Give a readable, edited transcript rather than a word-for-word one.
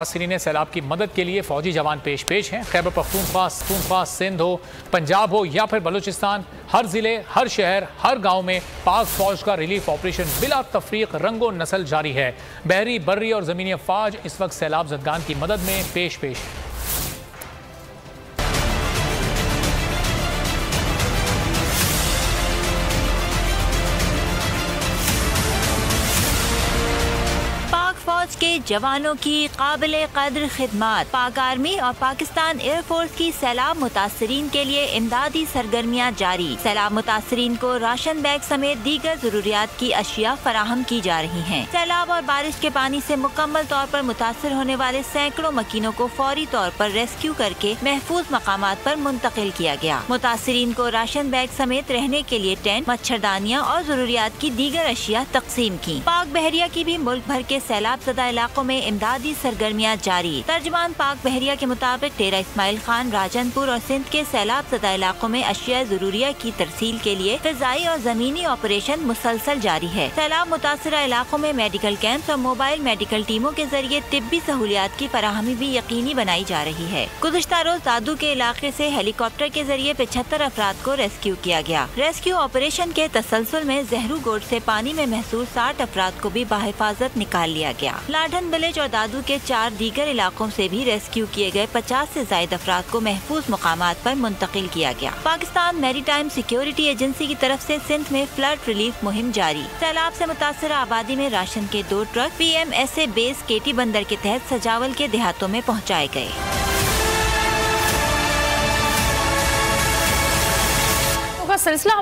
मुतासरीन सैलाब की मदद के लिए फौजी जवान पेश हैं। खैबर पख्तूनख्वा, सिंध हो, पंजाब हो या फिर बलूचिस्तान, हर जिले, हर शहर, हर गांव में पाक फौज का रिलीफ ऑपरेशन बिला तफरीक रंगो नस्ल जारी है। बहरी, बर्री और ज़मीनी अफवाज इस वक्त सैलाब ज़दगान की मदद में पेश है। फौज के जवानों की काबिले कद्र खिदमत। पाक आर्मी और पाकिस्तान एयरफोर्स की सैलाब मुतासरीन के लिए इमदादी सरगर्मियाँ जारी। सैलाब मुतासरीन को राशन बैग समेत दीगर जरूरियात की अशिया फराहम की जा रही हैं। सैलाब और बारिश के पानी से मुकम्मल तौर पर मुतासर होने वाले सैकड़ों मकीनों को फौरी तौर पर रेस्क्यू करके महफूज मकामात पर मुंतकिल किया गया। मुतासरीन को राशन बैग समेत रहने के लिए टेंट, मच्छरदानियाँ और जरूरियात की दीगर अशिया तकसीम की। पाक बहरिया की भी मुल्क भर के सैलाब ज़दा इलाकों में इमदादी सरगर्मियाँ जारी। तर्जमान पाक बहरिया के मुताबिक डेरा इस्माइल खान, राजनपुर और सिंध के सैलाब ज़दा इलाकों में अशिया जरूरिया की तरसील के लिए फिजाई और जमीनी ऑपरेशन मुसलसल जारी है। सैलाब मुतासरा इलाकों में मेडिकल कैंप और मोबाइल मेडिकल टीमों के जरिए तिब्बी सहूलियात की फराहमी भी यकीनी बनाई जा रही है। गुज़िश्ता रोज दादू के इलाके से हेलीकॉप्टर के जरिए 75 अफराद को रेस्क्यू किया गया। रेस्क्यू ऑपरेशन के तसलसल में जहरू गोड से पानी में महसूस 60 अफराद को भी बाहिफाजत निकाल लिया गया। लाडन विलेज और दादू के 4 दीगर इलाकों से भी रेस्क्यू किए गए 50 से ज्यादा अफराद को महफूज मकामात पर मुंतकिल किया गया। पाकिस्तान मैरीटाइम सिक्योरिटी एजेंसी की तरफ से सिंध में फ्लड रिलीफ मुहिम जारी। सैलाब से मुतासर आबादी में राशन के 2 ट्रक PMSA बेस केटी बंदर के तहत सजावल के देहातों में पहुँचाए गए। सिलसिला